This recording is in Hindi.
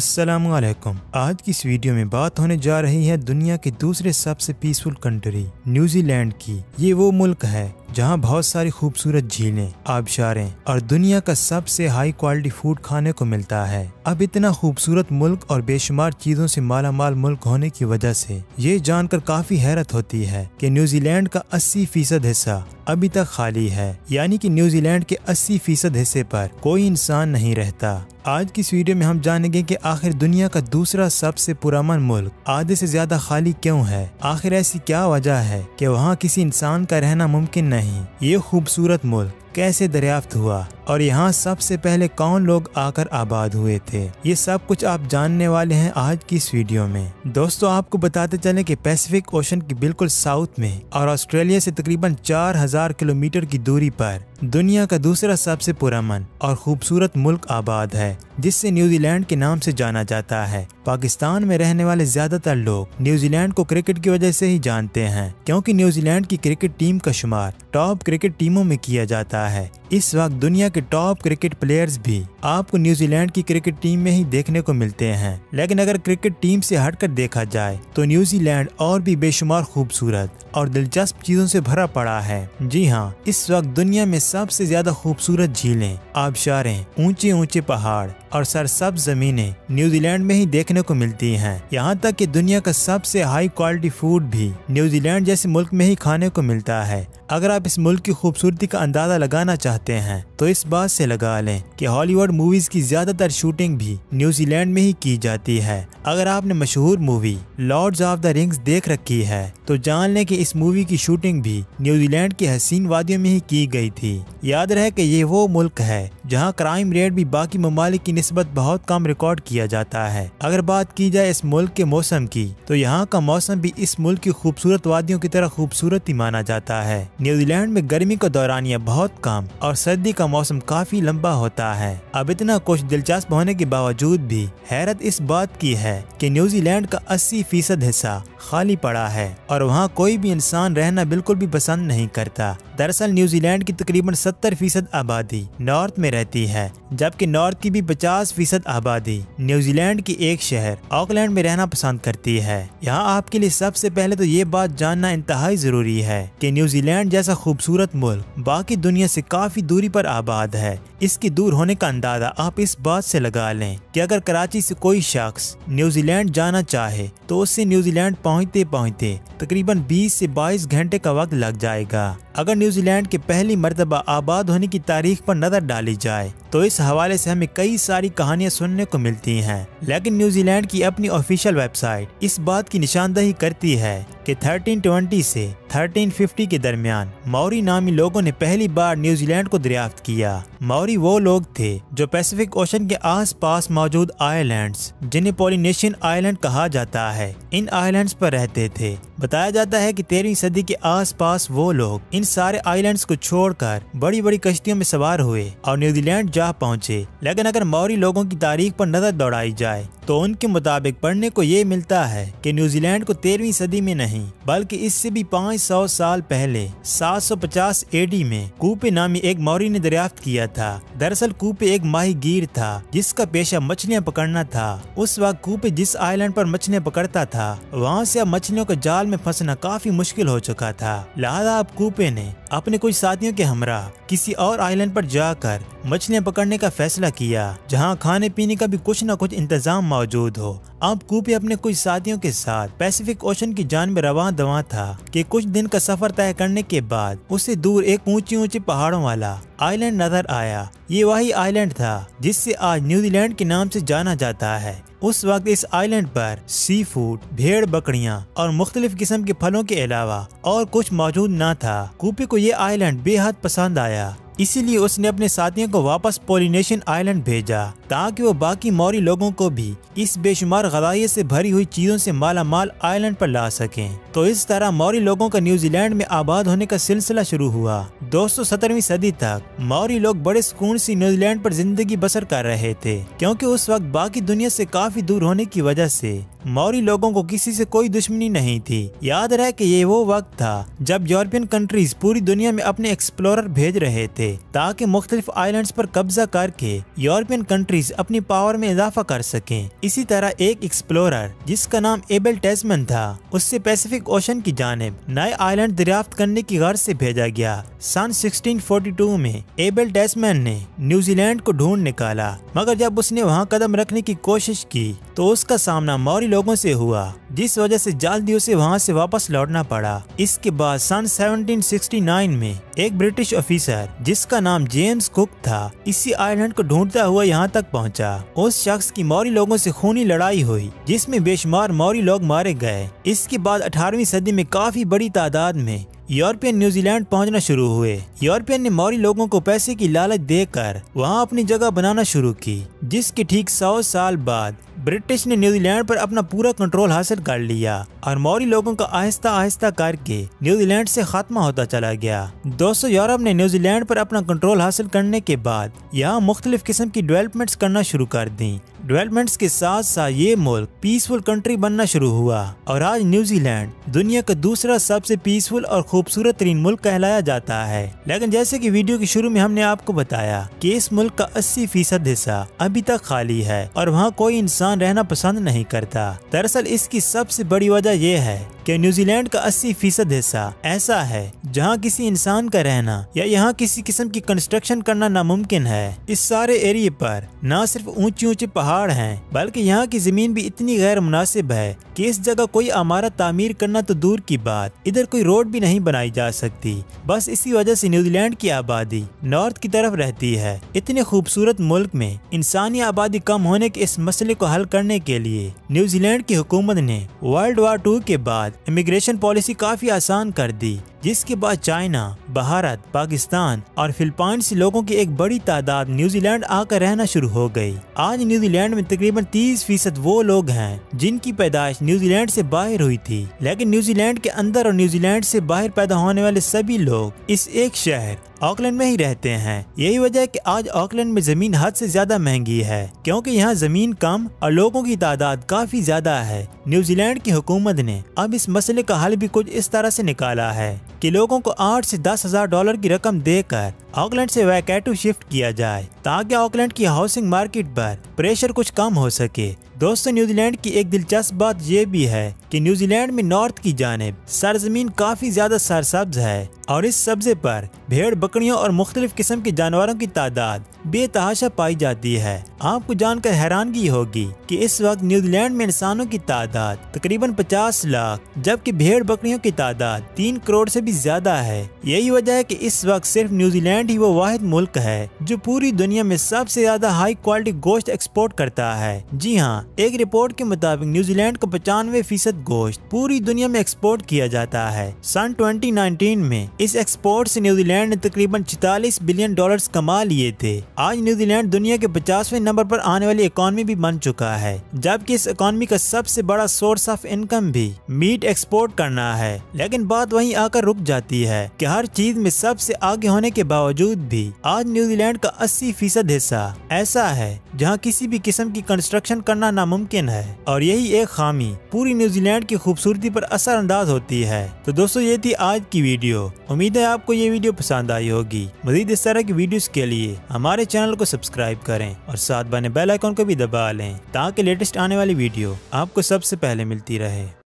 अस्सलामुअलैकुम। आज की इस वीडियो में बात होने जा रही है दुनिया के दूसरे सबसे पीसफुल कंट्री न्यूजीलैंड की। ये वो मुल्क है जहाँ बहुत सारी खूबसूरत झीलें, आबशारें और दुनिया का सबसे हाई क्वालिटी फूड खाने को मिलता है। अब इतना खूबसूरत मुल्क और बेशुमार चीजों से माला माल मुल्क होने की वजह से ये जानकर काफी हैरत होती है कि न्यूजीलैंड का 80% हिस्सा अभी तक खाली है, यानी कि न्यूजीलैंड के 80% हिस्से पर कोई इंसान नहीं रहता। आज की इस वीडियो में हम जानेंगे कि आखिर दुनिया का दूसरा सबसे पुरअमन मुल्क आधे से ज्यादा खाली क्यों है। आखिर ऐसी क्या वजह है कि वहाँ किसी इंसान का रहना मुमकिन नहीं। ये खूबसूरत मुल्क कैसे दरियाफ्त हुआ और यहाँ सबसे पहले कौन लोग आकर आबाद हुए थे, ये सब कुछ आप जानने वाले हैं आज की इस वीडियो में। दोस्तों, आपको बताते चलें कि पैसिफिक ओशन की बिल्कुल साउथ में और ऑस्ट्रेलिया से तकरीबन 4000 किलोमीटर की दूरी पर दुनिया का दूसरा सबसे पुरअमन और खूबसूरत मुल्क आबाद है, जिससे न्यूजीलैंड के नाम से जाना जाता है। पाकिस्तान में रहने वाले ज्यादातर लोग न्यूजीलैंड को क्रिकेट की वजह से ही जानते हैं, क्योंकि न्यूजीलैंड की क्रिकेट टीम का शुमार टॉप क्रिकेट टीमों में किया जाता है। इस वक्त दुनिया के टॉप क्रिकेट प्लेयर्स भी आपको न्यूजीलैंड की क्रिकेट टीम में ही देखने को मिलते हैं। लेकिन अगर क्रिकेट टीम से हटकर देखा जाए तो न्यूजीलैंड और भी बेशुमार खूबसूरत और दिलचस्प चीजों से भरा पड़ा है। जी हाँ, इस वक्त दुनिया में सबसे ज्यादा खूबसूरत झीलें, आबशारें, ऊंचे ऊंचे पहाड़ और सरसब्ज जमीनें न्यूजीलैंड में ही देखने को मिलती हैं। यहाँ तक कि दुनिया का सबसे हाई क्वालिटी फूड भी न्यूजीलैंड जैसे मुल्क में ही खाने को मिलता है। अगर आप इस मुल्क की खूबसूरती का अंदाजा लगाना चाहते हैं तो इस बात से लगा लें कि हॉलीवुड मूवीज की ज्यादातर शूटिंग भी न्यूजीलैंड में ही की जाती है। अगर आपने मशहूर movie Lords of the Rings देख रखी है तो जान लें कि इस मूवी की शूटिंग भी न्यूजीलैंड की हसीन वादियों में ही की गई थी। याद रहे कि ये वो मुल्क है जहाँ क्राइम रेट भी बाकी ममालिक की निस्बत बहुत कम रिकॉर्ड किया जाता है। अगर बात की जाए इस मुल्क के मौसम की तो यहाँ का मौसम भी इस मुल्क की खूबसूरत वादियों की तरह खूबसूरत ही माना जाता है। न्यूजीलैंड में गर्मी का दौरानिया बहुत कम और सर्दी का मौसम काफी लंबा होता है। अब इतना कुछ दिलचस्प होने के बावजूद भी हैरत इस बात की है कि न्यूजीलैंड का 80% हिस्सा खाली पड़ा है और वहाँ कोई भी इंसान रहना बिल्कुल भी पसंद नहीं करता। दरअसल न्यूजीलैंड की तकरीबन 70% आबादी नॉर्थ में रहती है, जबकि नॉर्थ की भी 50% आबादी न्यूजीलैंड की एक शहर ऑकलैंड में रहना पसंद करती है। यहाँ आपके लिए सबसे पहले तो ये बात जानना इंतहाई जरूरी है कि न्यूजीलैंड जैसा खूबसूरत मुल्क बाकी दुनिया से काफी दूरी पर आबाद है। इसकी दूर होने का अंदाजा आप इस बात से लगा लें कि अगर कराची से कोई शख्स न्यूजीलैंड जाना चाहे तो उससे न्यूजीलैंड पहुँचते पहुँचते तकरीबन 20 से 22 घंटे का वक्त लग जाएगा। अगर न्यूजीलैंड के पहली मर्तबा आबाद होने की तारीख पर नजर डाली जाए तो इस हवाले से हमें कई सारी कहानियां सुनने को मिलती हैं, लेकिन न्यूजीलैंड की अपनी ऑफिशियल वेबसाइट इस बात की निशानदही करती है कि 1320 से 1350 के दरमियान मौरी नामी लोगों ने पहली बार न्यूजीलैंड को दरियाफ्त किया। मौरी वो लोग थे जो पैसिफिक ओशन के आसपास मौजूद आइलैंड्स, जिन्हें पॉलिनेशियन आइलैंड कहा जाता है, इन आइलैंड्स पर रहते थे। बताया जाता है कि 13वीं सदी के आसपास वो लोग इन सारे आइलैंड्स को छोड़कर बड़ी बड़ी कश्तियों में सवार हुए और न्यूजीलैंड जा पहुंचे। लेकिन अगर मौरी लोगों की तारीख पर नजर दौड़ाई जाए तो उनके मुताबिक पढ़ने को ये मिलता है कि न्यूजीलैंड को 13वीं सदी में नहीं बल्कि इससे भी 500 साल पहले 750 एडी में कूपे नामी एक मौरी ने दरियाफ्त किया था। दरअसल कूपे एक माहीगीर था जिसका पेशा मछलियां पकड़ना था। उस वक्त कूपे जिस आइलैंड पर मछलियां पकड़ता था वहाँ से अब मछलियों के जाल में फंसना काफी मुश्किल हो चुका था। लिहाजा अब कूपे ने अपने कुछ साथियों के हमरा किसी और आइलैंड पर जाकर मछलियां पकड़ने का फैसला किया, जहां खाने पीने का भी कुछ न कुछ इंतजाम मौजूद हो। अब कूपे अपने कुछ साथियों के साथ पैसिफिक ओशन की जानिब रवां दवां था कि कुछ दिन का सफर तय करने के बाद उससे दूर एक ऊंचे ऊंचे पहाड़ों वाला आइलैंड नजर आया। ये वही आइलैंड था जिससे आज न्यूजीलैंड के नाम से जाना जाता है। उस वक्त इस आइलैंड पर सी फूड, भेड़ बकरियां और मुख्तलिफ किस्म के फलों के अलावा और कुछ मौजूद न था। कूपे को ये आइलैंड बेहद पसंद आया, इसीलिए उसने अपने साथियों को वापस पॉलिनेशियन आइलैंड भेजा ताकि वो बाकी मौरी लोगों को भी इस बेशुमार गज़ाइयत से भरी हुई चीजों से माला माल आइलैंड पर ला सकें। तो इस तरह मौरी लोगों का न्यूजीलैंड में आबाद होने का सिलसिला शुरू हुआ। दोस्तों, 17वीं सदी तक मौरी लोग बड़े सुकून से न्यूजीलैंड पर जिंदगी बसर कर रहे थे, क्योंकि उस वक्त बाकी दुनिया से काफी दूर होने की वजह से मौरी लोगों को किसी से कोई दुश्मनी नहीं थी। याद रहे कि ये वो वक्त था जब यूरोपियन कंट्रीज पूरी दुनिया में अपने एक्सप्लोरर भेज रहे थे ताकि मुख्तलिफ आइलैंड्स पर कब्जा करके यूरोपियन कंट्रीज अपनी पावर में इजाफा कर सकें। इसी तरह एक एक्सप्लोरर जिसका नाम एबल टेस्मैन था उससे पैसिफिक ओशन की जानिब नए आइलैंड दरियाफ्त करने की गर्ज से भेजा गया। सन 1642 में एबल टेस्मैन ने न्यूजीलैंड को ढूंढ निकाला, मगर जब उसने वहां कदम रखने की कोशिश की तो उसका सामना मौरी लोगों से हुआ, जिस वजह से जल्दी उसे वहां से वापस लौटना पड़ा। इसके बाद सन 1769 में एक ब्रिटिश ऑफिसर जिसका नाम जेम्स कुक था इसी आइलैंड को ढूंढता हुआ यहाँ तक पहुँचा। उस शख्स की मौरी लोगों से खूनी लड़ाई हुई जिसमें बेशुमार मौरी लोग मारे गए। इसके बाद 18वीं सदी में काफी बड़ी तादाद में यूरोपियन न्यूजीलैंड पहुंचना शुरू हुए। यूरोपियन ने मौरी लोगों को पैसे की लालच देकर वहां अपनी जगह बनाना शुरू की, जिसके ठीक 100 साल बाद ब्रिटिश ने न्यूजीलैंड पर अपना पूरा कंट्रोल हासिल कर लिया और मौरी लोगों का आहिस्ता आहिस्ता करके न्यूजीलैंड से खात्मा होता चला गया। दोस्तों, यूरोप ने न्यूजीलैंड पर अपना कंट्रोल हासिल करने के बाद यहाँ मुख्तलिफ किस्म की डेवलपमेंट्स करना शुरू कर दी। डेवलपमेंट्स के साथ साथ ये मुल्क पीसफुल कंट्री बनना शुरू हुआ और आज न्यूजीलैंड दुनिया का दूसरा सबसे पीसफुल और खूबसूरत तरीन मुल्क कहलाया जाता है। लेकिन जैसे कि वीडियो के शुरू में हमने आपको बताया कि इस मुल्क का 80% हिस्सा अभी तक खाली है और वहाँ कोई इंसान रहना पसंद नहीं करता। दरअसल इसकी सबसे बड़ी वजह यह है कि न्यूजीलैंड का 80% हिस्सा ऐसा है जहाँ किसी इंसान का रहना या यहाँ किसी किस्म की कंस्ट्रक्शन करना नामुमकिन है। इस सारे एरिए पर न सिर्फ ऊंचे ऊंचे पहाड़ हैं, बल्कि यहाँ की जमीन भी इतनी गैर मुनासिब है कि इस जगह कोई इमारत तामीर करना तो दूर की बात, इधर कोई रोड भी नहीं बनाई जा सकती। बस इसी वजह से न्यूजीलैंड की आबादी नॉर्थ की तरफ रहती है। इतने खूबसूरत मुल्क में इंसानी आबादी कम होने के इस मसले को हल करने के लिए न्यूजीलैंड की हुकूमत ने वर्ल्ड वार 2 के बाद इमिग्रेशन पॉलिसी काफी आसान कर दी, जिसके बाद चाइना, भारत, पाकिस्तान और फिलिपाइंस से लोगों की एक बड़ी तादाद न्यूजीलैंड आकर रहना शुरू हो गई। आज न्यूजीलैंड में तकरीबन 30% वो लोग हैं जिनकी पैदाइश न्यूजीलैंड से बाहर हुई थी। लेकिन न्यूजीलैंड के अंदर और न्यूजीलैंड से बाहर पैदा होने वाले सभी लोग इस एक शहर ऑकलैंड में ही रहते हैं। यही वजह है कि आज ऑकलैंड में जमीन हद से ज्यादा महंगी है, क्योंकि यहाँ जमीन कम और लोगों की तादाद काफी ज्यादा है। न्यूजीलैंड की हुकूमत ने अब इस मसले का हल भी कुछ इस तरह से निकाला है कि लोगों को 8 से 10 हजार डॉलर की रकम देकर ऑकलैंड से वैकेटू शिफ्ट किया जाए ताकि ऑकलैंड की हाउसिंग मार्केट पर प्रेशर कुछ कम हो सके। दोस्तों, न्यूजीलैंड की एक दिलचस्प बात ये भी है कि न्यूजीलैंड में नॉर्थ की जानिब सरजमीन काफी ज्यादा सरसब्ज है और इस सब्जे पर भेड़, बकरियों और मुख्तलिफ किस्म के जानवरों की तादाद बेतहाशा पाई जाती है। आपको जानकर हैरानगी होगी कि इस वक्त न्यूजीलैंड में इंसानों की तादाद तकरीबन 50 लाख, जबकि भेड़ बकरियों की तादाद 3 करोड़ से भी ज्यादा है। यही वजह है कि इस वक्त सिर्फ न्यूजीलैंड ही वो वाहिद मुल्क है जो पूरी दुनिया में सबसे ज्यादा हाई क्वालिटी गोश्त एक्सपोर्ट करता है। जी हाँ, एक रिपोर्ट के मुताबिक न्यूजीलैंड का 95% गोश्त पूरी दुनिया में एक्सपोर्ट किया जाता है। सन 2019 में इस एक्सपोर्ट से न्यूजीलैंड ने तकरीबन 44 बिलियन डॉलर्स कमा लिए थे। आज न्यूजीलैंड दुनिया के 50वें नंबर पर आने वाली इकोनॉमी भी बन चुका है, जबकि इस इकोनॉमी का सबसे बड़ा सोर्स ऑफ इनकम भी मीट एक्सपोर्ट करना है। लेकिन बात वहीं आकर रुक जाती है कि हर चीज में सबसे आगे होने के बावजूद भी आज न्यूजीलैंड का 80% हिस्सा ऐसा है जहाँ किसी भी किस्म की कंस्ट्रक्शन करना नामुमकिन है और यही एक खामी पूरी न्यूजीलैंड की खूबसूरती पर असरअंदाज होती है। तो दोस्तों, ये थी आज की वीडियो। उम्मीद है आपको ये वीडियो पसंद आई होगी। मज़ीद इस तरह की वीडियोस के लिए हमारे चैनल को सब्सक्राइब करें और साथ बने बेल आइकन को भी दबा लें ताकि लेटेस्ट आने वाली वीडियो आपको सबसे पहले मिलती रहे।